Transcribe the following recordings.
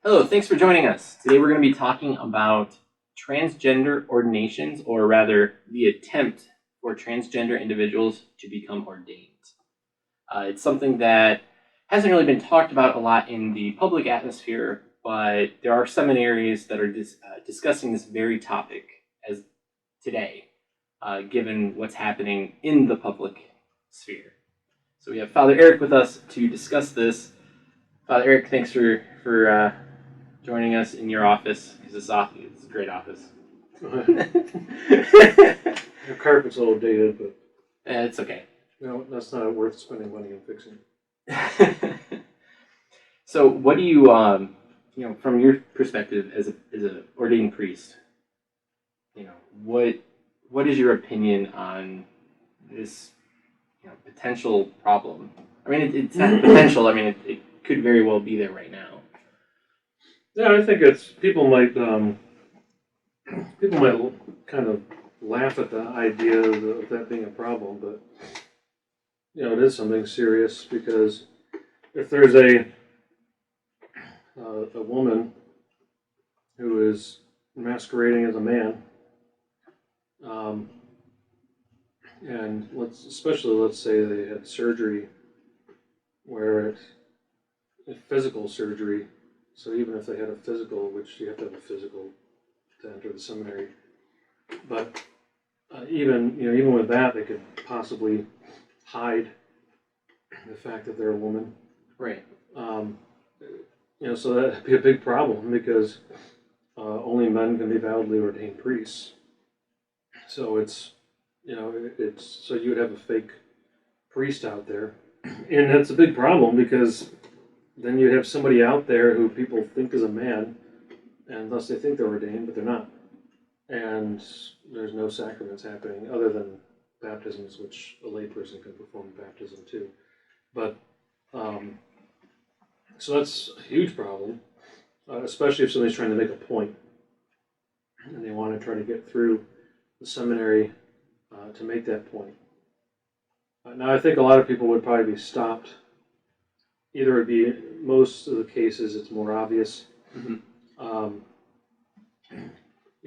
Hello, thanks for joining us. Today we're going to be talking about transgender ordinations, or rather, the attempt for transgender individuals to become ordained. It's something that hasn't really been talked about a lot in the public atmosphere, but there are seminaries that are discussing this very topic as today, given what's happening in the public sphere. So we have Father Eric with us to discuss this. Father Eric, thanks for joining us in your office. It's a great office. The carpet's a little dated, but It's okay. no, that's not worth spending money on fixing. So, what do you, from your perspective as a ordained priest, what is your opinion on this, potential problem? I mean, it's not potential. I mean, it could very well be there right now. Yeah, I think people might kind of laugh at the idea of that being a problem, but it is something serious, because if there's a woman who is masquerading as a man, and let's say they had surgery where it's physical surgery. So even if they had a physical, which you have to have a physical to enter the seminary, but even with that, they could possibly hide the fact that they're a woman. Right. So that'd be a big problem, because only men can be validly ordained priests. So so you would have a fake priest out there, and that's a big problem, because then you'd have somebody out there who people think is a man, and thus they think they're ordained, but they're not. And there's no sacraments happening other than baptisms, which a layperson can perform baptism too. But so that's a huge problem, especially if somebody's trying to make a point and they want to try to get through the seminary to make that point. Now, I think a lot of people would probably be stopped. Either it'd be, most of the cases, it's more obvious. Mm-hmm.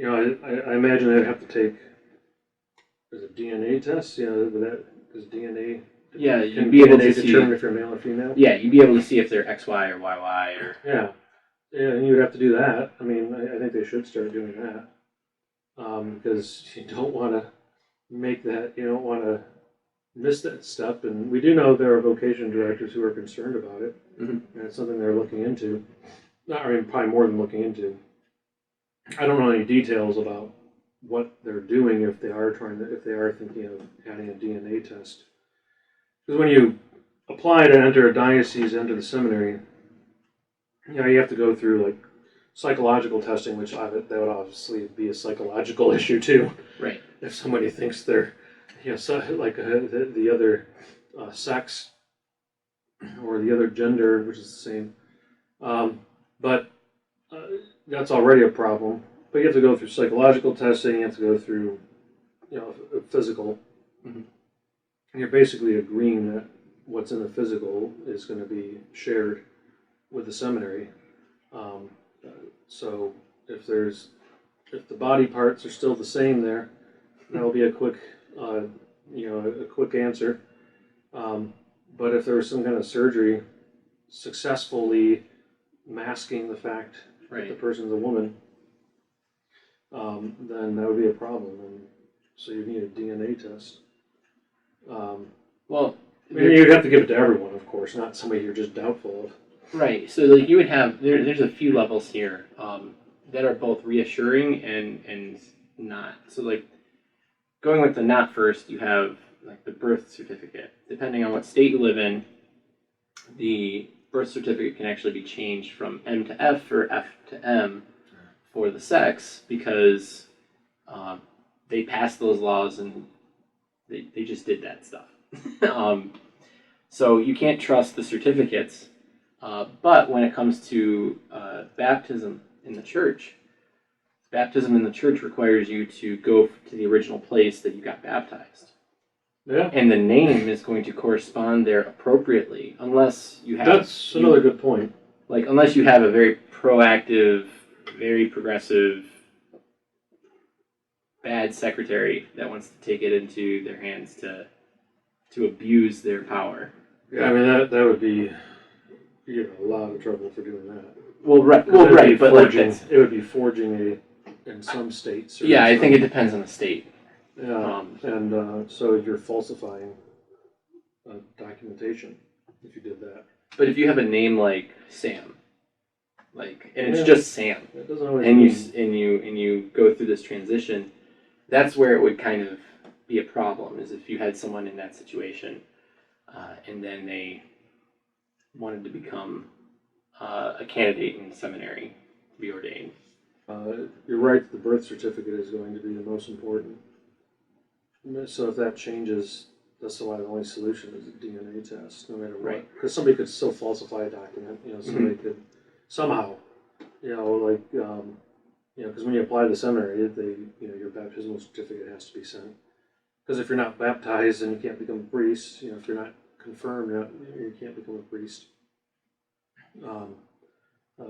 I imagine they'd have to take a DNA test. Because DNA. Yeah, can you'd be able DNA to determine see if you're male or female. Yeah, you'd be able to see if they're XY or YY or. Yeah, and you would have to do that. I mean, I think they should start doing that, because you don't want to make that. You don't want to miss that step. And we do know there are vocation directors who are concerned about it, Mm-hmm. and it's something they're looking into. Probably more than looking into. I don't know any details about what they're doing if they are thinking of adding a DNA test. Because when you apply to enter a diocese, enter the seminary, you have to go through like psychological testing, which that would obviously be a psychological issue too. Right. If somebody thinks they're, the other sex or the other gender, which is the same, but that's already a problem. But you have to go through psychological testing. You have to go through, a physical. Mm-hmm. And you're basically agreeing that what's in the physical is going to be shared with the seminary. So if the body parts are still the same there, that'll be a quick answer. But if there was some kind of surgery successfully masking the fact that the person's a woman, then that would be a problem. And so you need a DNA test. You'd have to give it to everyone, of course, not somebody you're just doubtful of. Right. So you would have there's a few levels here that are both reassuring and not. So going with the not first, you have the birth certificate. Depending on what state you live in, the birth certificate can actually be changed from M to F or F to M for the sex, because they passed those laws and they just did that stuff. So you can't trust the certificates, but when it comes to baptism in the church requires you to go to the original place that you got baptized. Yeah. And the name is going to correspond there appropriately, unless you have... That's another good point. Unless you have a very proactive, very progressive, bad secretary that wants to take it into their hands to abuse their power. Yeah, I mean that would be, you get a lot of trouble for doing that. Well, right, but forging, it would be forging in some states. Yeah, I think it depends on the state. Yeah, so you're falsifying documentation if you did that. But if you have a name like Sam, and it's just Sam, that doesn't always and you go through this transition, that's where it would kind of be a problem. Is if you had someone in that situation, and then they wanted to become a candidate in seminary to be ordained. You're right. The birth certificate is going to be the most important. So if that changes, that's why the only solution is a DNA test, no matter what. Right. Because somebody could still falsify a document. Somebody could somehow, because when you apply to the seminary, your baptismal certificate has to be sent. Because if you're not baptized, then you can't become a priest. If you're not confirmed, you can't become a priest.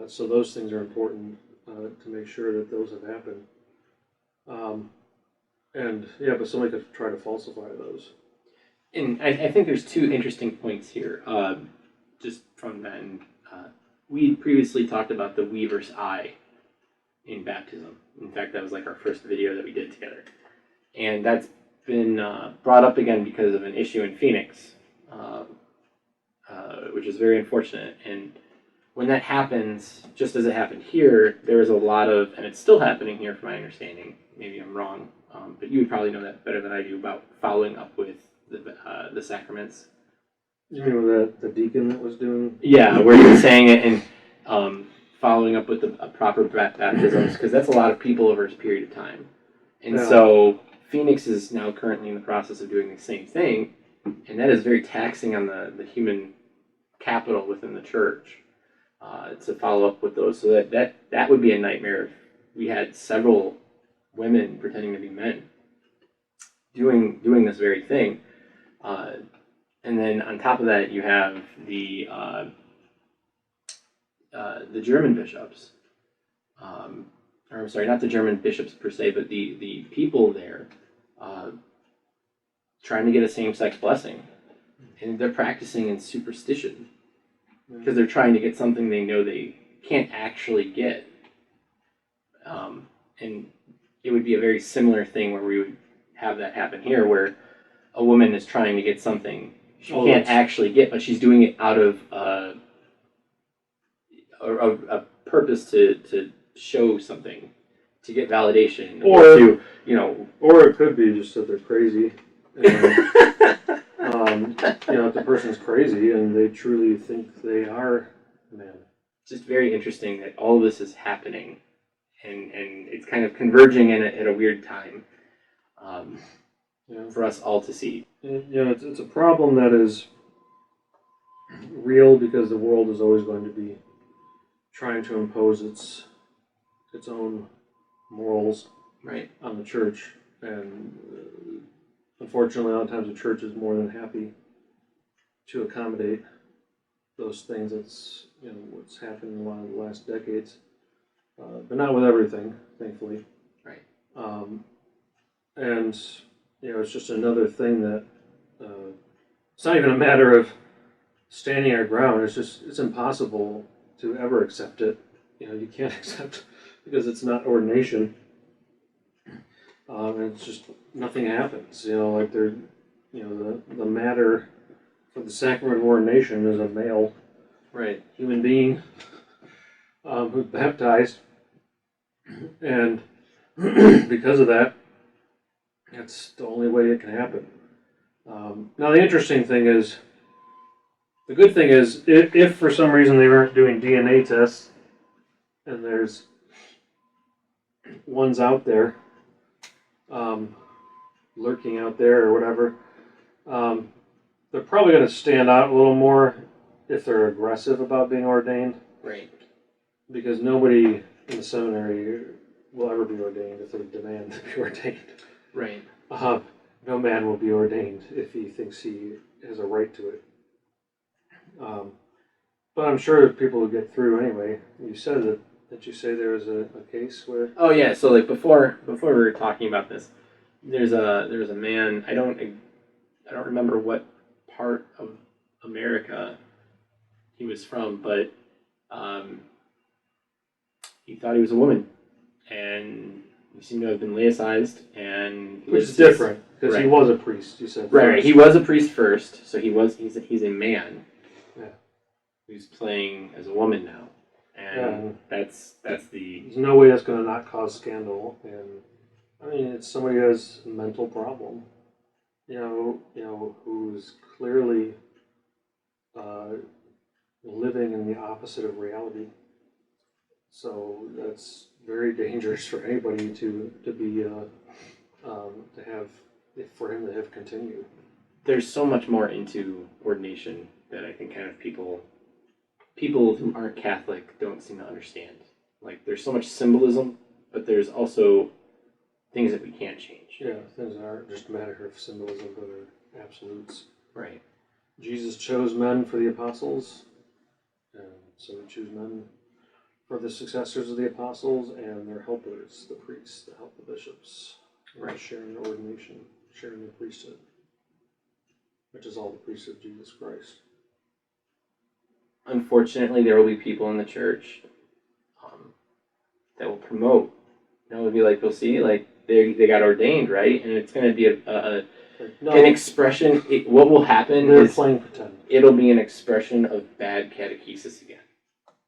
So those things are important to make sure that those have happened. But somebody could try to falsify those. And I think there's two interesting points here, just from that. We previously talked about the we versus I in baptism. In fact, that was like our first video that we did together. And that's been brought up again because of an issue in Phoenix, which is very unfortunate. And when that happens, just as it happened here, there is a lot of, and it's still happening here from my understanding, maybe I'm wrong, but you would probably know that better than I do, about following up with the sacraments. You mean with the deacon that was doing? Yeah, where you're saying it and following up with a proper baptisms, because that's a lot of people over a period of time. And so Phoenix is now currently in the process of doing the same thing, and that is very taxing on the human capital within the church to follow up with those. So that would be a nightmare if we had several women pretending to be men doing this very thing. And then on top of that, you have the German bishops. Or I'm sorry, not the German bishops per se, but the people there trying to get a same-sex blessing. And they're practicing in superstition because they're trying to get something they know they can't actually get. And it would be a very similar thing where we would have that happen here, where a woman is trying to get something she can't actually get, but she's doing it out of a purpose to show something, to get validation, or it could be just that they're crazy. If the person's crazy and they truly think they are men. It's just very interesting that all this is happening, and it's kind of converging at a weird time for us all to see. It's a problem that is real because the world is always going to be trying to impose its own morals on the church, and unfortunately, a lot of times the church is more than happy to accommodate those things. That's what's happened in a lot of the last decades, but not with everything, thankfully. Right. And it's just another thing that it's not even a matter of standing our ground. It's impossible to ever accept it. You can't accept because it's not ordination. And it's just nothing happens. The matter for the sacrament of ordination is a male, human being who's baptized, and because of that, that's the only way it can happen. Now, the interesting thing is, the good thing is, if for some reason they weren't doing DNA tests, and there's ones out there, lurking out there or whatever, they're probably going to stand out a little more if they're aggressive about being ordained. Right. Because nobody in the seminary will ever be ordained if they demand to be ordained. Right. No man will be ordained if he thinks he has a right to it. But I'm sure people will get through anyway. You said that. Did you say there was a case where? Oh yeah, so like before we were talking about this, there's a man. I don't remember what part of America he was from, but he thought he was a woman, and he seemed to have been laicized, and Which is different because he right. was a priest. You said right. He was a priest first, so he's a man. Yeah. Who's playing as a woman now, and that's the. There's no way that's going to not cause scandal, and I mean it's somebody who has a mental problem, who's clearly living in the opposite of reality. So that's very dangerous for anybody to be for him to have continued. There's so much more into ordination that I think kind of people who aren't Catholic don't seem to understand. Like there's so much symbolism, but there's also things that we can't change. Yeah, things that aren't just a matter of symbolism, but are absolutes. Right. Jesus chose men for the apostles, and so we choose men for the successors of the apostles and their helpers, the priests, to help the bishops, right, sharing the ordination, sharing the priesthood, which is all the priests of Jesus Christ. Unfortunately, there will be people in the church that will promote. That will be like, we'll see, like they got ordained, right? And it's going to be an expression. What will happen is playing pretend. It'll be an expression of bad catechesis again.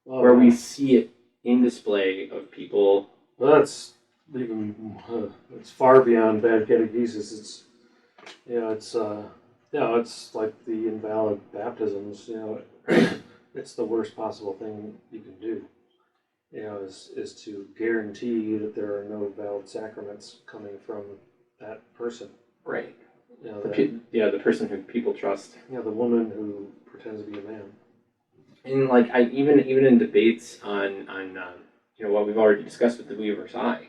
Where we see it in display of people. Well, that's even it's far beyond bad catechesis. It's like the invalid baptisms. It's the worst possible thing you can do. Is to guarantee that there are no valid sacraments coming from that person. Right. The person who people trust. The woman who pretends to be a man. And like even in debates on what we've already discussed with the We Versailles,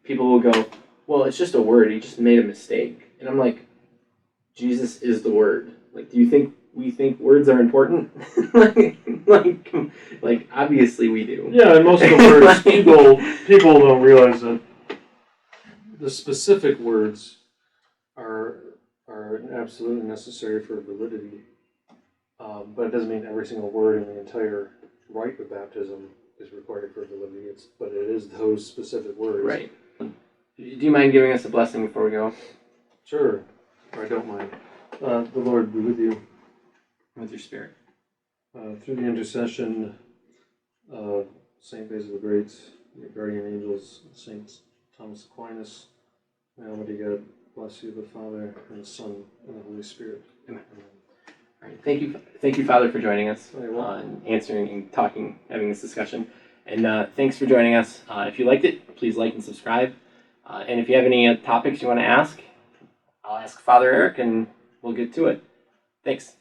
people will go, well, it's just a word. He just made a mistake, and I'm like, Jesus is the word. Like, do you think we think words are important? like obviously we do. Yeah, and most of the words people don't realize that the specific words are absolutely necessary for validity. But it doesn't mean every single word in the entire rite of baptism is required for validity. But it is those specific words. Right. Do you mind giving us a blessing before we go? Sure. I don't mind. The Lord be with you. With your spirit. Through the intercession of Saint Basil the Great, your guardian angels, Saint Thomas Aquinas, may Almighty God bless you, the Father, and the Son, and the Holy Spirit. Amen. All right. Thank you, Father, for joining us on answering and having this discussion. And thanks for joining us. If you liked it, please like and subscribe. And if you have any topics you want to ask, I'll ask Father Eric, and we'll get to it. Thanks.